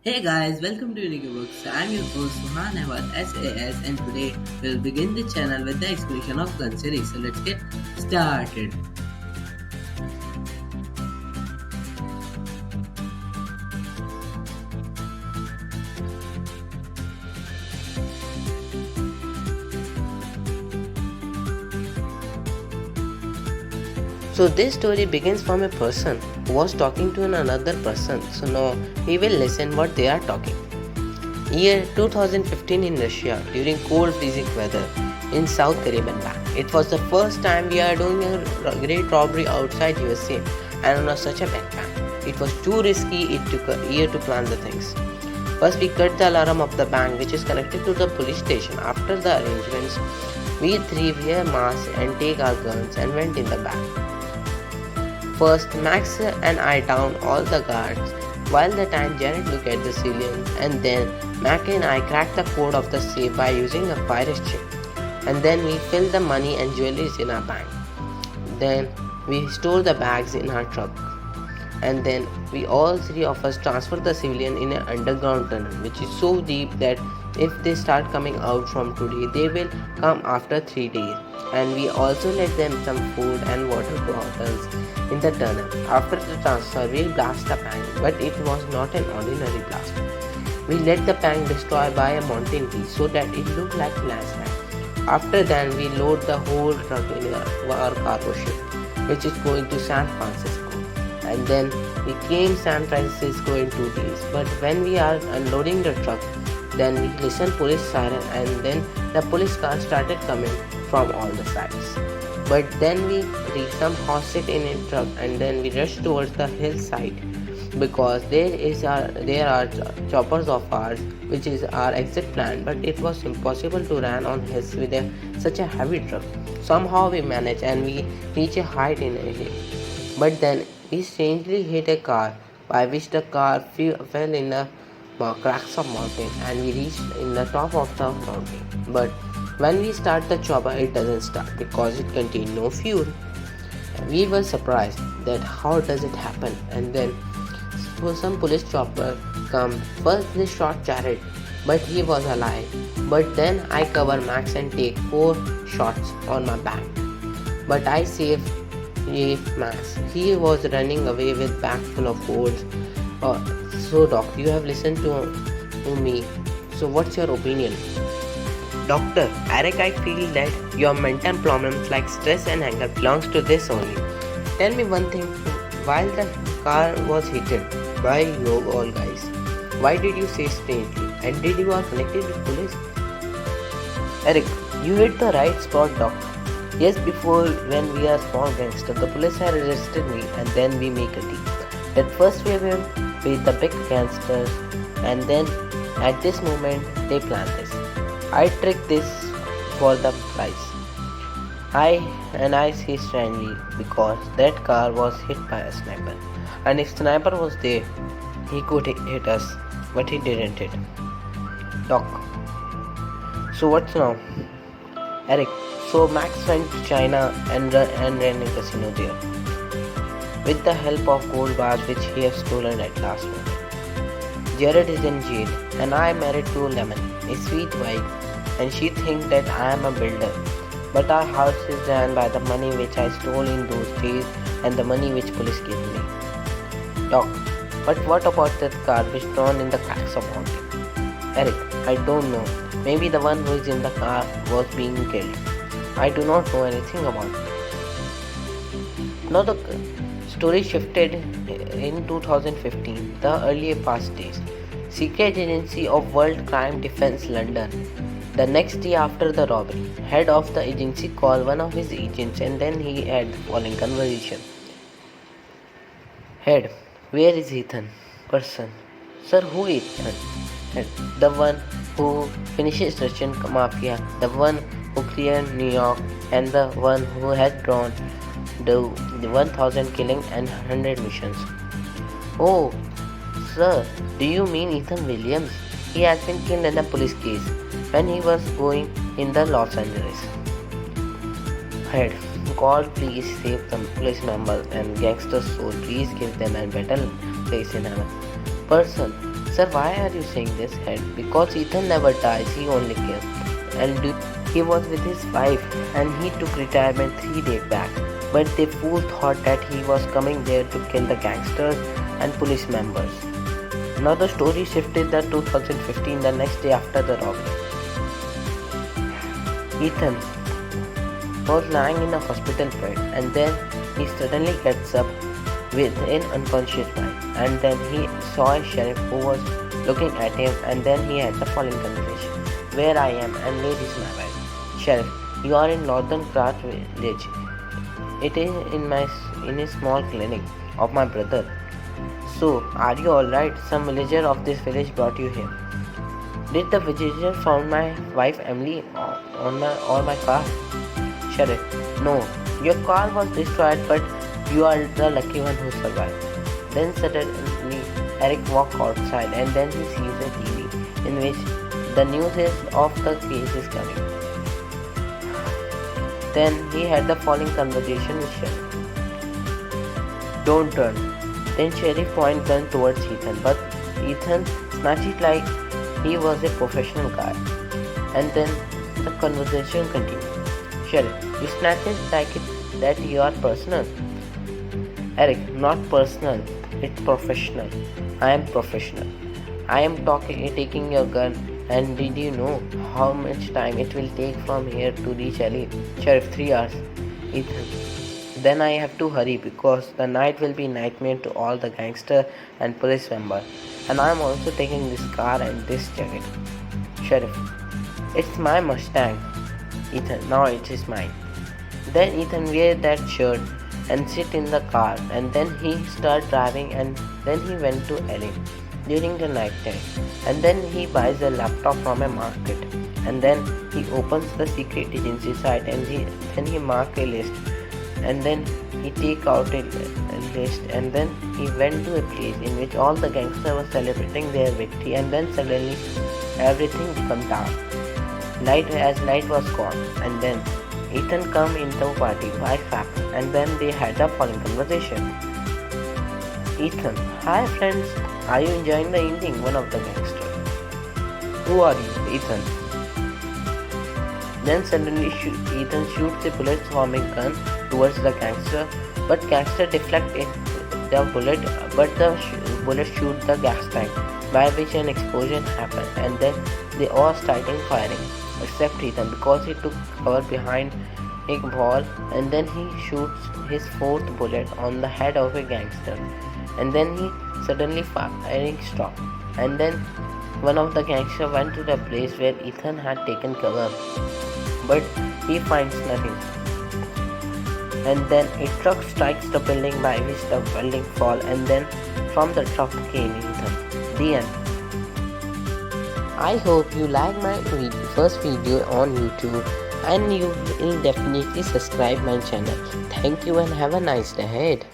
Hey guys, welcome to Unique Books. I'm your host Suhan Ahmad SAS and today we'll begin the channel with the explanation of gun series. So let's get started. So this story begins from a person who was talking to another person. So now we will listen what they are talking. Year 2015 in Russia during cold freezing weather in South Caribbean Bank. It was the first time we are doing a great robbery outside USA and on such a big bank. It was too risky, it took a year to plan the things. First we cut the alarm of the bank which is connected to the police station. After the arrangements, we three wear masks and take our guns and went in the bank. First, Max and I downed all the guards, while the time Jared looked at the ceiling, and then Mac and I cracked the code of the safe by using a virus chip. And then we filled the money and jewelries in our bank. Then we stored the bags in our truck. And then we all three of us transferred the civilian in an underground tunnel which is so deep that if they start coming out from today they will come after 3 days, and we also let them some food and water bottles in the tunnel. After the transfer we blast the bank, but it was not an ordinary blast. We let the bank destroy by a mountain peak so that it looked like a landslide. After that we load the whole truck in our cargo ship which is going to San Francisco, and then we came San Francisco in 2 days. But when we are unloading the truck, then we listen police siren, and then the police car started coming from all the sides. But then we reached some hostage in a truck, and then we rushed towards the hillside because there are choppers of ours which is our exit plan, but it was impossible to run on hills with such a heavy truck. Somehow we managed and we reached a height in a hill, but then we strangely hit a car, by which the car fell in the cracks of mountain, and we reached in the top of the mountain. But when we start the chopper, it doesn't start because it contained no fuel. We were surprised that how does it happen, and then some police chopper come. First they shot Jared, but he was alive. But then I cover Max and take 4 shots on my back. But I saved Max. He was running away with bag full of gold. Uh, so doc, you have listened to me. So what's your opinion? Doctor, Eric, I feel that your mental problems like stress and anger belongs to this only. Tell me one thing. While the car was hit by you all guys, why did you say strangely? And did you are connected with police? Eric, you hit the right spot, doc. Yes, before when we are small gangster, the police had arrested me and then we make a deal. At first we were with the big gangsters, and then at this moment they plan this. I trick this for the price. I say strangely because that car was hit by a sniper. And if sniper was there, he could hit us, but he didn't hit. Doc. So what's now? Eric. So Max went to China and ran a casino there with the help of gold bars which he has stolen at last moment. Jared is in jail and I am married to Lemon, a sweet wife, and she thinks that I am a builder. But our house is ran by the money which I stole in those days and the money which police gave me. Doc, but what about that car which thrown in the cracks of mountain? Eric, I don't know. Maybe the one who is in the car was being killed. I do not know anything about it. Now the story shifted in 2015, the earlier past days. Secret Agency of World Crime Defense London. The next day after the robbery, head of the agency called one of his agents and then he had the following conversation. Head, where is Ethan? Person, sir, who is Ethan? Head, the one who finishes Russian Mafia, the one who cleared New York, and the one who had drawn the 1000 killing and 100 missions. Oh, sir, do you mean Ethan Williams? He has been killed in a police case when he was going in the Los Angeles. Head, God, please save the police members and gangsters' soul. Please give them a better place in heaven. Person, Sir, why are you saying this? Head, because Ethan never dies, he only kills. And he was with his wife and he took retirement 3 days back. But the fool thought that he was coming there to kill the gangsters and police members. Now the story shifted to 2015, the next day after the robbery. Ethan was lying in a hospital bed and then he suddenly gets up with an unconscious mind, and then he saw a sheriff who was looking at him, and then he had the following conversation. Where I am and where is my wife? Sheriff, you are in Northern Krat village. It is in a small clinic of my brother. So, are you alright? Some villager of this village brought you here. Did the villager found my wife Emily on my car? Sheriff, no. Your car was destroyed, but you are the lucky one who survived. Then suddenly Eric walked outside and then he sees a TV in which the news of the case is coming. Then he had the following conversation with Sheriff. Don't turn. Then Sheriff pointed gun towards Ethan, but Ethan snatched it like he was a professional guy. And then the conversation continued. Sheriff, you snatched it like that you are personal. Eric, not personal, it's professional. I am professional. I am taking your gun, and did you know how much time it will take from here to reach Ellie? Sheriff, 3 hours. Ethan, then I have to hurry because the night will be nightmare to all the gangster and police members. And I am also taking this car and this jacket. Sheriff, it's my Mustang. Ethan, now it is mine. Then Ethan wear that shirt and sit in the car, and then he start driving, and then he went to Ellie during the night time, and then he buys a laptop from a market, and then he opens the secret agency site, and then he mark a list, and then he take out a list, and then he went to a place in which all the gangsters were celebrating their victory, and then suddenly everything became dark. Light was gone, and then Ethan come into party by fact, and then they had the following conversation. Ethan, hi friends, are you enjoying the evening? One of the gangsters. Who are you? Ethan. Then suddenly Ethan shoots a bullet from a gun towards the gangster, but gangster deflect the bullet, but the bullet shoot the gas tank, by which an explosion happened, and then they all started firing, except Ethan, because he took cover behind a wall, and then he shoots his 4th bullet on the head of a gangster, and then he suddenly firing stopped, and then one of the gangsters went to the place where Ethan had taken cover, but he finds nothing. And then a truck strikes the building, by which the building fall, and then from the truck came Ethan. The end. I hope you like my first video on YouTube, and you will definitely subscribe my channel. Thank you and have a nice day ahead.